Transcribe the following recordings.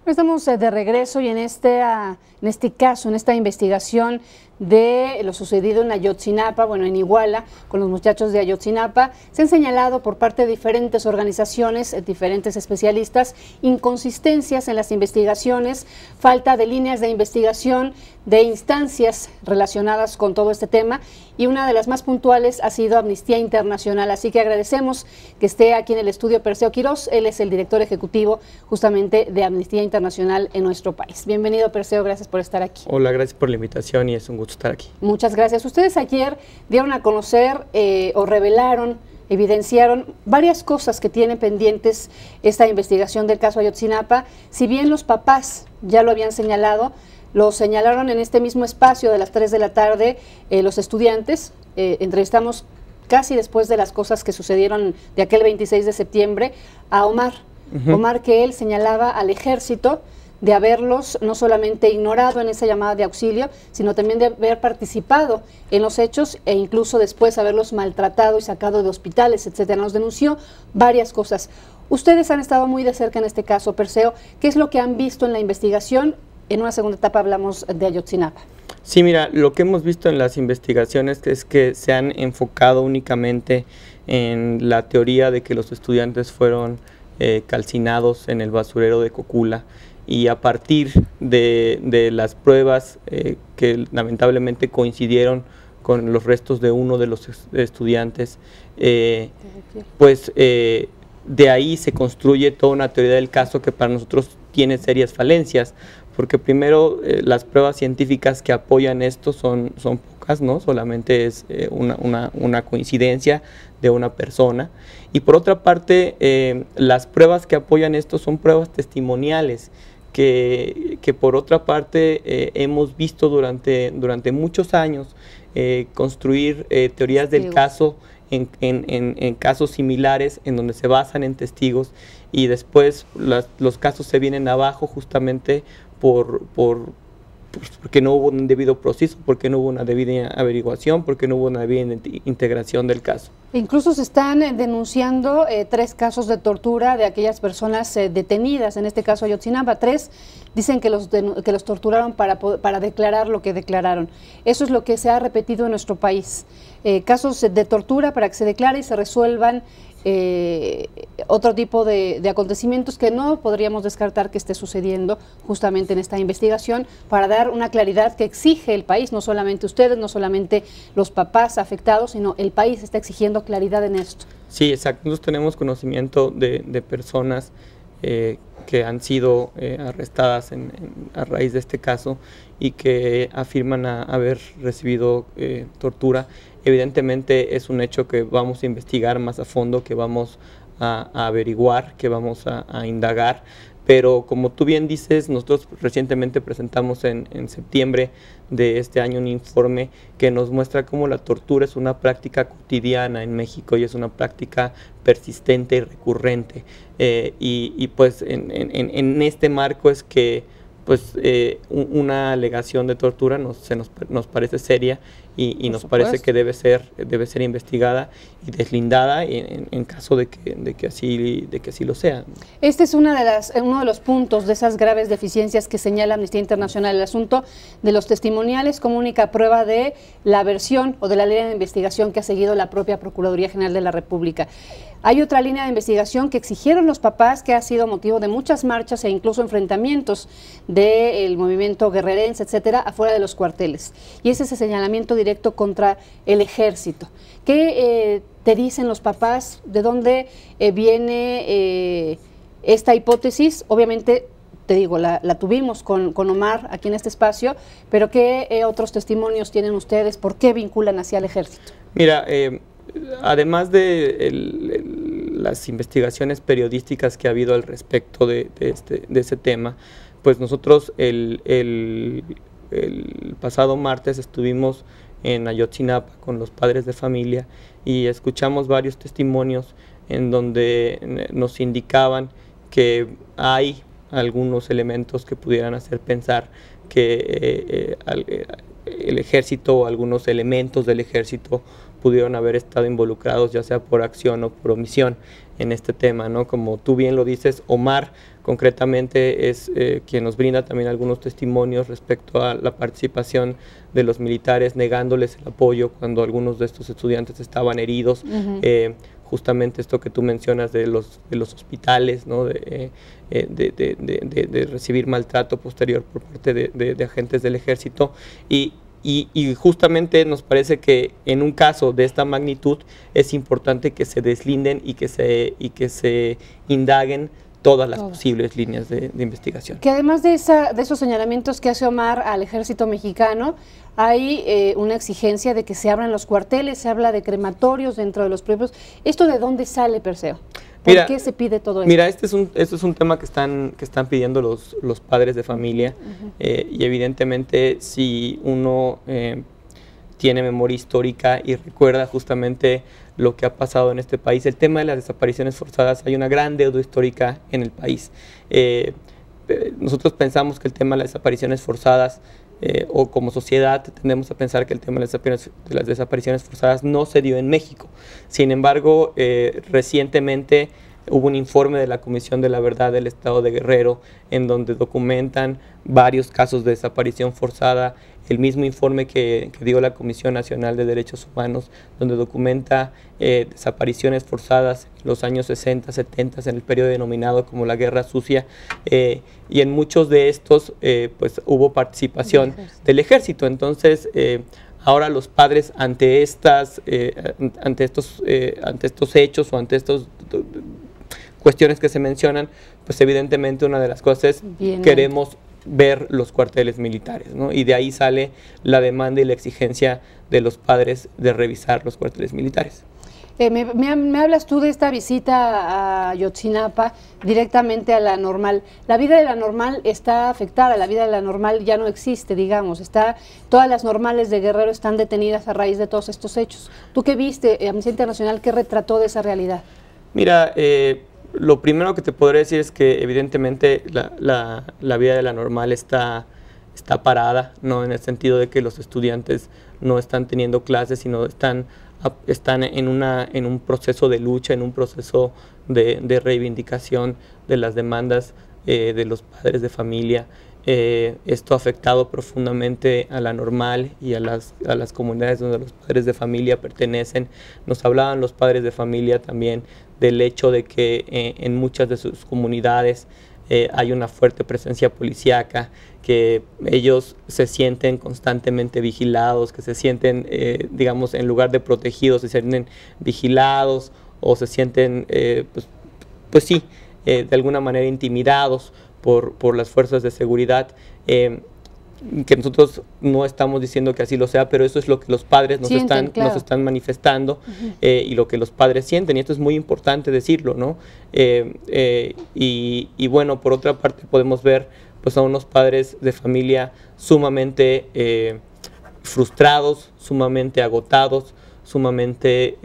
Estamos de regreso y en este caso, en esta investigación de lo sucedido en Ayotzinapa, bueno, en Iguala, con los muchachos de Ayotzinapa, se han señalado por parte de diferentes organizaciones, diferentes especialistas, inconsistencias en las investigaciones, falta de líneas de investigación, de instancias relacionadas con todo este tema, y una de las más puntuales ha sido Amnistía Internacional. Así que agradecemos que esté aquí en el estudio Perseo Quirós. Él es el director ejecutivo justamente de Amnistía Internacional en nuestro país. Bienvenido, Perseo, gracias por estar aquí. Hola, gracias por la invitación y es un gusto estar aquí. Muchas gracias. Ustedes ayer dieron a conocer o revelaron, evidenciaron varias cosas que tiene pendientes esta investigación del caso Ayotzinapa. Si bien los papás ya lo habían señalado, lo señalaron en este mismo espacio de las 3 de la tarde los estudiantes. Entrevistamos casi después de las cosas que sucedieron de aquel 26 de septiembre a Omar. Omar, que él señalaba al ejército de haberlos no solamente ignorado en esa llamada de auxilio, sino también de haber participado en los hechos e incluso después haberlos maltratado y sacado de hospitales, etcétera. Nos denunció varias cosas. Ustedes han estado muy de cerca en este caso, Perseo. ¿Qué es lo que han visto en la investigación? En una segunda etapa hablamos de Ayotzinapa. Sí, mira, lo que hemos visto en las investigaciones es que se han enfocado únicamente en la teoría de que los estudiantes fueron calcinados en el basurero de Cocula, y a partir de las pruebas que lamentablemente coincidieron con los restos de uno de los estudiantes, pues de ahí se construye toda una teoría del caso que para nosotros tiene serias falencias, porque primero las pruebas científicas que apoyan esto son pocas, ¿no? Solamente es una coincidencia de una persona, y por otra parte las pruebas que apoyan esto son pruebas testimoniales que por otra parte hemos visto durante muchos años construir teorías del caso en casos similares en donde se basan en testigos, y después los casos se vienen abajo justamente porque no hubo un debido proceso, porque no hubo una debida averiguación, porque no hubo una debida integración del caso. Incluso se están denunciando 3 casos de tortura de aquellas personas detenidas, en este caso Ayotzinapa. 3 dicen que los torturaron para declarar lo que declararon. Eso es lo que se ha repetido en nuestro país. Casos de tortura para que se declare y se resuelvan otro tipo de acontecimientos que no podríamos descartar que esté sucediendo justamente en esta investigación, para dar una claridad que exige el país, no solamente ustedes, no solamente los papás afectados, sino el país está exigiendo claridad en esto. Sí, exacto. Nosotros tenemos conocimiento de personas que han sido arrestadas a raíz de este caso y que afirman haber recibido tortura. Evidentemente es un hecho que vamos a investigar más a fondo, que vamos a averiguar, que vamos a indagar, pero como tú bien dices, nosotros recientemente presentamos en septiembre de este año un informe que nos muestra cómo la tortura es una práctica cotidiana en México y es una práctica persistente y recurrente, y pues en este marco es que pues una alegación de tortura nos parece seria y nos parece que debe ser investigada y deslindada en caso de que así lo sea. Este es uno de los puntos de esas graves deficiencias que señala Amnistía Internacional, el asunto de los testimoniales como única prueba de la versión o de la línea de investigación que ha seguido la propia Procuraduría General de la República. Hay otra línea de investigación que exigieron los papás, que ha sido motivo de muchas marchas e incluso enfrentamientos del movimiento guerrerense, etcétera, afuera de los cuarteles. Y es ese señalamiento directo contra el ejército. ¿Qué te dicen los papás? ¿De dónde viene esta hipótesis? Obviamente, te digo, la tuvimos con Omar aquí en este espacio, pero ¿qué otros testimonios tienen ustedes? ¿Por qué vinculan hacia el ejército? Mira, además de las investigaciones periodísticas que ha habido al respecto de ese tema, pues nosotros el pasado martes estuvimos en Ayotzinapa con los padres de familia y escuchamos varios testimonios en donde nos indicaban que hay algunos elementos que pudieran hacer pensar que el ejército o algunos elementos del ejército pudieron haber estado involucrados, ya sea por acción o por omisión, en este tema, ¿no? Como tú bien lo dices, Omar concretamente es quien nos brinda también algunos testimonios respecto a la participación de los militares, negándoles el apoyo cuando algunos de estos estudiantes estaban heridos. Justamente esto que tú mencionas de los hospitales, ¿no? de recibir maltrato posterior por parte de agentes del ejército, y justamente nos parece que en un caso de esta magnitud es importante que se deslinden y que se indaguen todas las posibles líneas de investigación. Que además de esos señalamientos que hace Omar al ejército mexicano, hay una exigencia de que se abran los cuarteles, se habla de crematorios dentro de los propios. ¿Esto de dónde sale, Perseo? ¿Por qué se pide todo esto? Mira, este es un tema que están pidiendo los padres de familia, y evidentemente si uno tiene memoria histórica y recuerda justamente lo que ha pasado en este país, el tema de las desapariciones forzadas, hay una gran deuda histórica en el país. Nosotros pensamos que el tema de las desapariciones forzadas, o como sociedad tendemos a pensar que el tema de las desapariciones forzadas no se dio en México. Sin embargo, recientemente hubo un informe de la Comisión de la Verdad del Estado de Guerrero en donde documentan varios casos de desaparición forzada, el mismo informe que dio la Comisión Nacional de Derechos Humanos, donde documenta desapariciones forzadas en los años 60, 70, en el periodo denominado como la Guerra Sucia, y en muchos de estos pues hubo participación del ejército. Entonces, ahora los padres ante estos hechos o ante estos cuestiones que se mencionan, pues evidentemente una de las cosas es queremos ver los cuarteles militares, ¿no? Y de ahí sale la demanda y la exigencia de los padres de revisar los cuarteles militares. Me hablas tú de esta visita a Ayotzinapa directamente a la Normal. La vida de la Normal está afectada, la vida de la Normal ya no existe, digamos. Todas las normales de Guerrero están detenidas a raíz de todos estos hechos. ¿Tú qué viste, Amnistía Internacional, qué retrató de esa realidad? Mira, lo primero que te podré decir es que evidentemente la vida de la Normal está parada, ¿no? En el sentido de que los estudiantes no están teniendo clases, sino están en un proceso de lucha, en un proceso de reivindicación de las demandas de los padres de familia. Esto ha afectado profundamente a la Normal y a las comunidades donde los padres de familia pertenecen. Nos hablaban los padres de familia también del hecho de que en muchas de sus comunidades hay una fuerte presencia policíaca, que ellos se sienten constantemente vigilados, que se sienten, digamos, en lugar de protegidos, se sienten vigilados o se sienten, pues sí, de alguna manera intimidados por las fuerzas de seguridad, que nosotros no estamos diciendo que así lo sea, pero eso es lo que los padres nos están manifestando, y lo que los padres sienten, y esto es muy importante decirlo, ¿no? Y bueno, por otra parte podemos ver pues a unos padres de familia sumamente frustrados, sumamente agotados, sumamente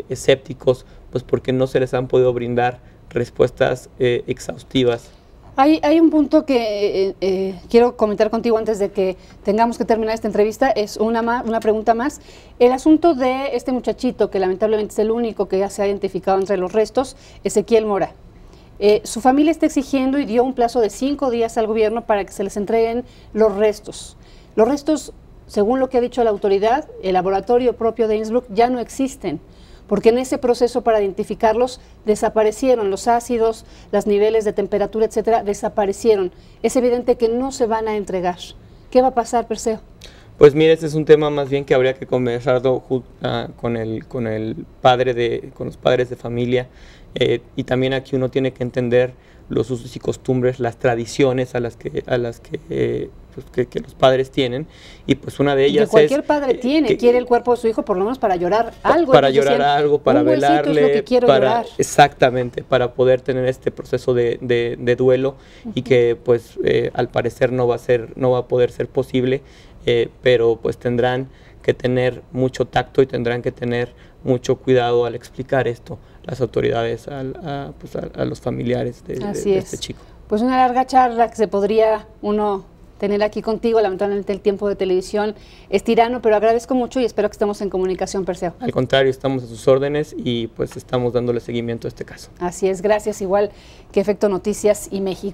escépticos, pues porque no se les han podido brindar respuestas exhaustivas. Hay un punto que quiero comentar contigo antes de que tengamos que terminar esta entrevista, es una pregunta más. El asunto de este muchachito, que lamentablemente es el único que ya se ha identificado entre los restos, Ezequiel Mora. Su familia está exigiendo y dio un plazo de 5 días al gobierno para que se les entreguen los restos. Los restos, según lo que ha dicho la autoridad, el laboratorio propio de Innsbruck, ya no existen, porque en ese proceso para identificarlos desaparecieron los ácidos, los niveles de temperatura, etcétera, desaparecieron. Es evidente que no se van a entregar. ¿Qué va a pasar, Perseo? Pues mire, este es un tema más bien que habría que conversarlo con los padres de familia, y también aquí uno tiene que entender los usos y costumbres, las tradiciones a las que los padres tienen, y pues una de ellas que cualquier padre quiere el cuerpo de su hijo por lo menos para llorar algo. Para llorar algo, para velarle, es lo que quiero llorar. Exactamente, para poder tener este proceso de duelo, y que pues al parecer no va a poder ser posible, pero pues tendrán que tener mucho tacto y tendrán que tener mucho cuidado al explicar esto las autoridades a los familiares de este chico. Pues una larga charla que se podría uno tener aquí contigo. Lamentablemente el tiempo de televisión es tirano, pero agradezco mucho y espero que estemos en comunicación, Perseo. Al contrario, estamos a sus órdenes y pues estamos dándole seguimiento a este caso. Así es, gracias, igual que Efecto Noticias y México.